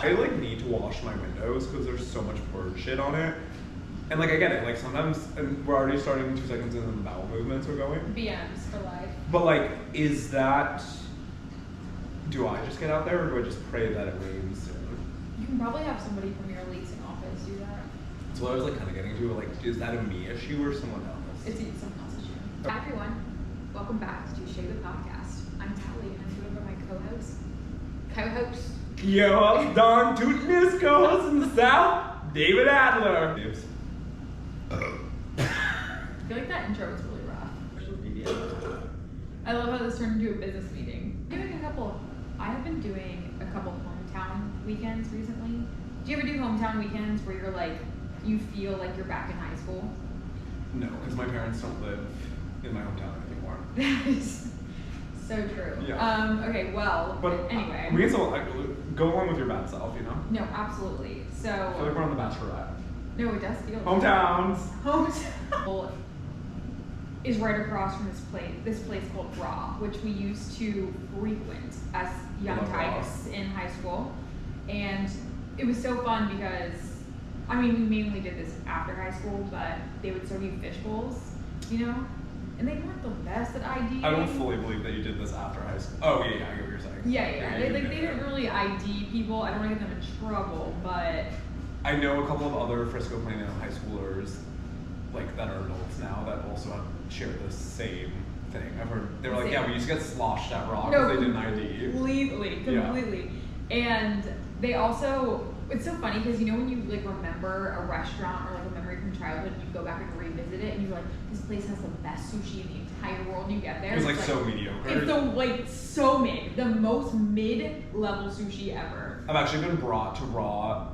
I like need to wash my windows because there's so much bird shit on it. And like I get it, like sometimes, and we're already starting 2 seconds into the bowel movements are going. BMs for life. But like, is that, do I just get out there or do I just pray that it rains soon? You can probably have somebody from your leasing office do that. That's what I was like kind of getting to, like, is that a me issue or someone else? It's someone else's issue. Hi everyone, welcome back to Touche the Podcast. I'm Tally and I'm joined by my co-host. Yo, darn tootin' his co-host in the South, David Adler. I feel like that intro was really rough. I love how this turned into a business meeting. I have been doing a couple hometown weekends recently. Do you ever do hometown weekends where you're like, you feel like you're back in high school? No, because my parents don't live in my hometown anymore. That is so true. Yeah. Okay, well, but anyway. We can still go along with your bad self, you know? No, absolutely. So. I feel like we're on the Bachelorette. No, it does feel. Hometowns. Hometown is right across from this place called Raw, which we used to frequent as young types in high school. And it was so fun because, I mean, we mainly did this after high school, but they would serve you fish bowls, you know? And they weren't the best at ID. I don't fully believe that you did this after high school. Oh, yeah, I get what you're saying. Yeah. They didn't really ID people. I don't want to get them in trouble, but... I know a couple of other Frisco Plano high schoolers, like, that are adults now that also have shared the same thing. I've heard, they were like, yeah, we used to get sloshed at Raw because they didn't ID. Completely. Yeah. And they also, it's so funny because you know when you like remember a restaurant or like a memory from childhood and you go back and revisit it and you're like, this place has the best sushi in the entire world, and you get there. It was like so mediocre. It's so mid, the most mid-level sushi ever. I've actually been brought to Raw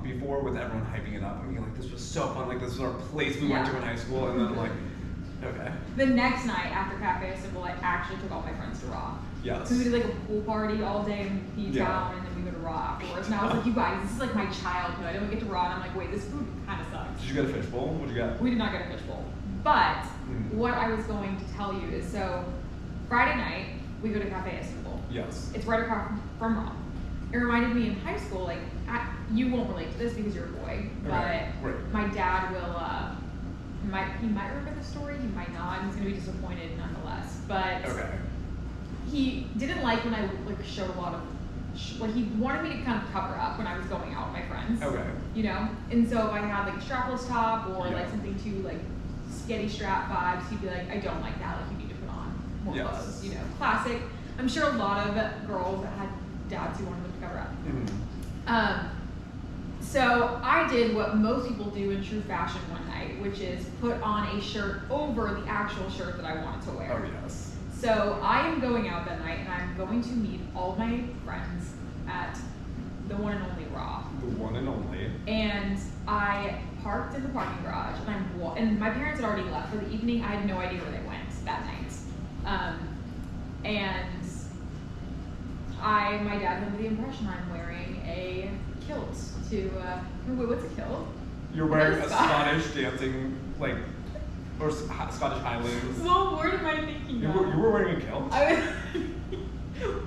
before with everyone hyping it up and being like, this was so fun, like this was our place we went to in high school, and then like, okay. The next night after Cafe Istanbul, I actually took all my friends to Raw. Yes. So we did like a pool party all day in P-Town, and then we go to Raw afterwards. And I was like, you guys, this is like my childhood. And we get to Raw, and I'm like, wait, this food kind of sucks. Did you get a fishbowl? What'd you get? We did not get a fishbowl. But what I was going to tell you is, so Friday night, we go to Cafe Istanbul. Yes. It's right across from Raw. It reminded me in high school, like, you won't relate to this because you're a boy, but my dad will, he might remember the story, he might not, he's gonna be disappointed nonetheless, but he didn't like when I like showed a lot of, he wanted me to kind of cover up when I was going out with my friends, you know, and so if I had like a strapless top or like something too like sketty strap vibes, he'd be like, I don't like that, like you need to put on more clothes, you know, classic. I'm sure a lot of girls that had dads who wanted them to cover up. So I did what most people do in true fashion one night, which is put on a shirt over the actual shirt that I wanted to wear. Oh, yes. So I am going out that night, and I'm going to meet all my friends at the one and only Raw. The one and only. And I parked in the parking garage, and my parents had already left for the evening. I had no idea where they went that night. My dad under the impression I'm wearing a kilt to, wait, what's a kilt? You're wearing a Scottish dancing, like, or Scottish Highlands. What word am I thinking of? You were wearing a kilt?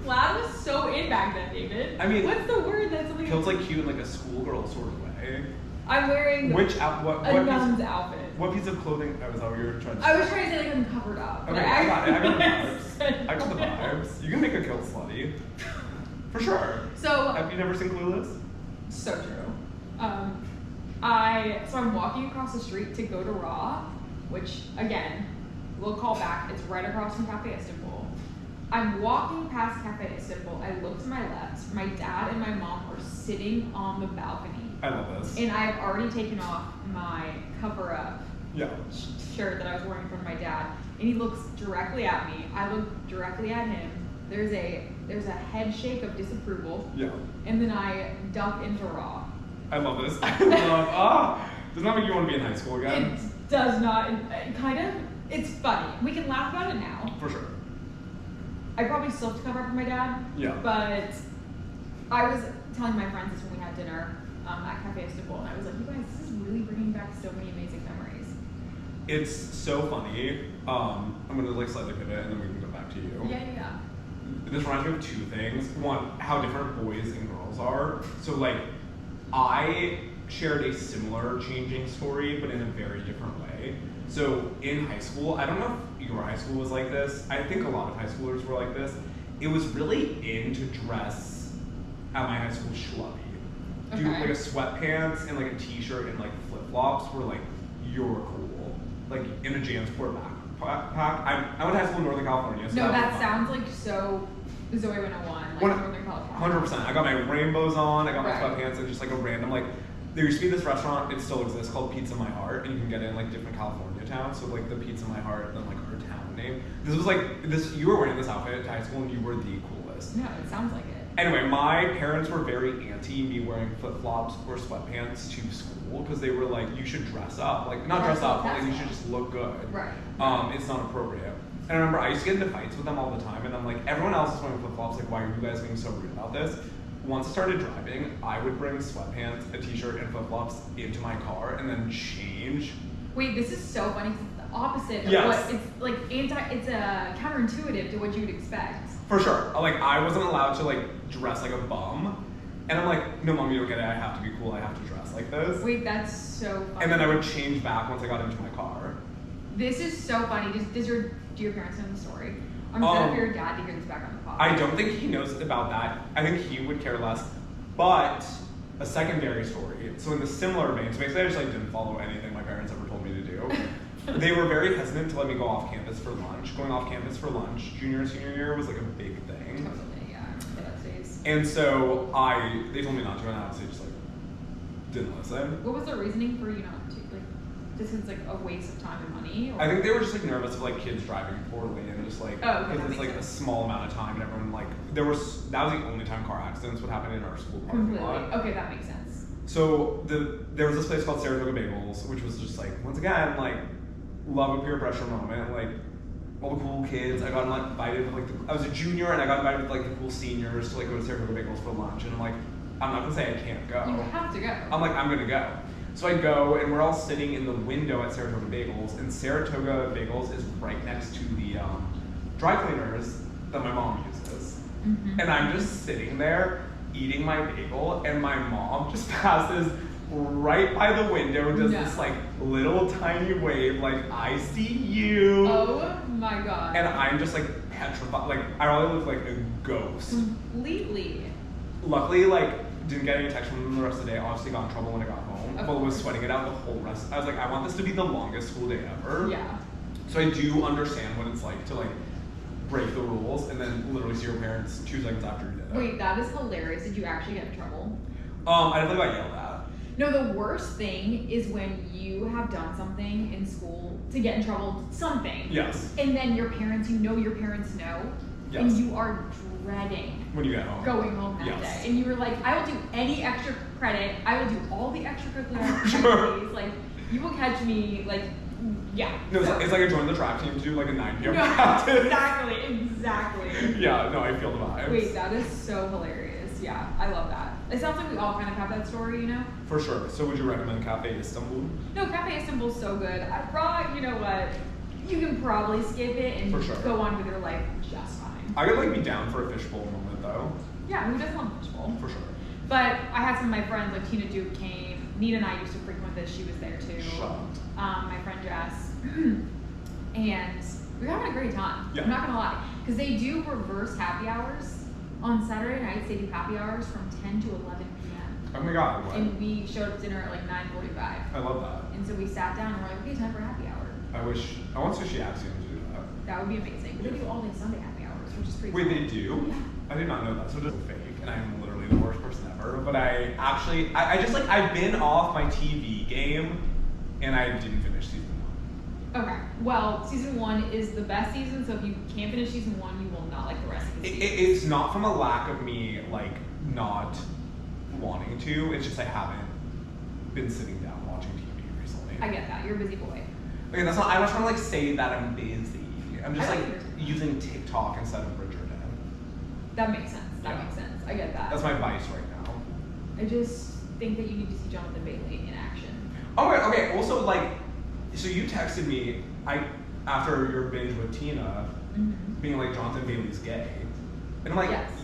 Plaid was so in back then, David. I mean, what's the word that's something? Kilt's like cute in like a schoolgirl sort of way. I'm wearing what nun's outfit. What piece of clothing? Was that what you were trying to say? I was trying to say like I'm covered up. Okay, I got the vibes. I got the vibes. You can make a kilt slutty. For sure. So have you never seen Clueless? So true. I'm walking across the street to go to Raw, which again, we'll call back. It's right across from Cafe Istanbul. I'm walking past Cafe Istanbul. I look to my left. My dad and my mom are sitting on the balcony. I love this. And I've already taken off my cover-up shirt that I was wearing in front of my dad. And he looks directly at me. I look directly at him. There's a head shake of disapproval. Yeah. And then I duck into Raw. I love this. Does not make you want to be in high school again. It does not. It's funny. We can laugh about it now. For sure. I probably still have to cover up for my dad. Yeah. But I was telling my friends this when we had dinner at Cafe Istanbul, and I was like, you guys, this is really bringing back so many amazing memories. It's so funny. I'm gonna like slightly pivot, and then we can go back to you. Yeah. this reminds me of two things. One, how different boys and girls are. So like, I shared a similar changing story, but in a very different way. So in high school, I don't know if your high school was like this. I think a lot of high schoolers were like this. It was really in to dress at my high school schlubby. Do like a sweatpants and like a t-shirt and like flip-flops were like, you're cool. Like in a JanSport backpack. I went to high school in Northern California. So no, that sounds like so Zoe 101, like Northern California. 100%. I got my rainbows on, I got my sweatpants, and just like a random, like, there used to be this restaurant, it still exists, called Pizza My Heart, and you can get it in like different California towns. So like the Pizza My Heart, then like our town name. This was like, you were wearing this outfit at high school and you were the coolest. No, it sounds like it. Anyway, my parents were very anti me wearing flip-flops or sweatpants to school because they were like, you should dress up. Like, not dress up, but like you should just look good. Right. It's not appropriate. And I remember I used to get into fights with them all the time, and I'm like, everyone else is wearing flip-flops, like, why are you guys being so rude about this? Once I started driving, I would bring sweatpants, a t-shirt, and flip-flops into my car and then change. Wait, this is so funny because it's the opposite of what it's like it's counterintuitive to what you would expect. For sure. Like, I wasn't allowed to like dress like a bum. And I'm like, no mom, you don't get it, I have to be cool, I have to dress like this. Wait, that's so funny. And then I would change back once I got into my car. This is so funny. Do your parents know the story? I'm excited for your dad to hear this back on the podcast. I don't think he knows about that. I think he would care less. But a secondary story. So in the similar vein, so basically I just like didn't follow anything my parents ever told me to do. They were very hesitant to let me go off campus for lunch. Going off campus for lunch, junior and senior year was like a big thing. Totally, yeah. That stays. And so they told me not to, and I obviously just like didn't listen. What was the reasoning for you not to? Like, just it's like a waste of time and money? Or? I think they were just like nervous of like kids driving poorly and just like because it's like a small amount of time and everyone like that was the only time car accidents would happen in our school parking lot. Okay, that makes sense. So there was this place called Saratoga Bagels, which was just like once again like love a peer pressure moment, like all the cool kids. I got invited with like I was a junior and I got invited with like the cool seniors to like go to Saratoga Bagels for lunch, and I'm like, I'm not gonna say I can't go. You have to go. I'm like, I'm gonna go. So I go, and we're all sitting in the window at Saratoga Bagels, and Saratoga Bagels is right next to the dry cleaners that my mom uses. Mm-hmm. And I'm just sitting there eating my bagel, and my mom just passes right by the window, does this like little tiny wave, like, I see you. Oh my god. And I'm just like petrified, like I probably look like a ghost. Completely. Luckily, like, didn't get any text from them the rest of the day. Obviously got in trouble when I got home, but was sweating it out the whole rest. I was like, I want this to be the longest school day ever. Yeah. So I do understand what it's like to like break the rules and then literally see your parents 2 seconds after you did it. Wait, that is hilarious. Did you actually get in trouble? I definitely got yelled at. No, the worst thing is when you have done something in school to get in trouble, something. Yes. And then your parents, your parents know, and you are dreading when you get home. Going home that day. And you were like, I will do any extra credit. I will do all the extracurricular activities. Like, you will catch me, like, yeah. No, it's like I joined the track team to do like a 9 p.m. practice. Exactly. Yeah, no, I feel the vibes. Wait, that is so hilarious. Yeah, I love that. It sounds like we all kind of have that story, For sure. So would you recommend Cafe Istanbul? No, Cafe Istanbul's so good. I brought, you know what, you can probably skip it and go on with your life just fine. I could like be down for a fishbowl moment though. Yeah, who doesn't love fishbowl? For sure. But I had some of my friends, like Tina Duke came. Nina and I used to frequent this. She was there too. My friend Jess. And we were having a great time. Yeah. I'm not gonna lie. Because they do reverse happy hours. On Saturday nights, they do happy hours from 10 to 11 p.m. Oh my god, what? And we showed up to dinner at like 9:45. I love that. And so we sat down and we're like, okay, time for happy hour. I want Sushi Axiom to do that. That would be amazing. But they do all day Sunday happy hours, which is pretty cool. Wait, they do? Yeah. I did not know that. So just fake, and I'm literally the worst person ever. But I just like, I've been off my TV game, and I didn't finish season 1. Okay. Well, season 1 is the best season, so if you can't finish season 1, you will not like the rest of the season. It's not from a lack of me, like, not wanting to. It's just I haven't been sitting down watching TV recently. I get that. You're a busy boy. Okay, that's not. I'm not trying to like say that I'm busy. I'm just like using TikTok instead of Bridgerton. That makes sense. That makes sense. I get that. That's my vice right now. I just think that you need to see Jonathan Bailey in action. Oh, okay. Also, like, so you texted me after your binge with Tina, being like Jonathan Bailey's gay. And I'm like, Yes.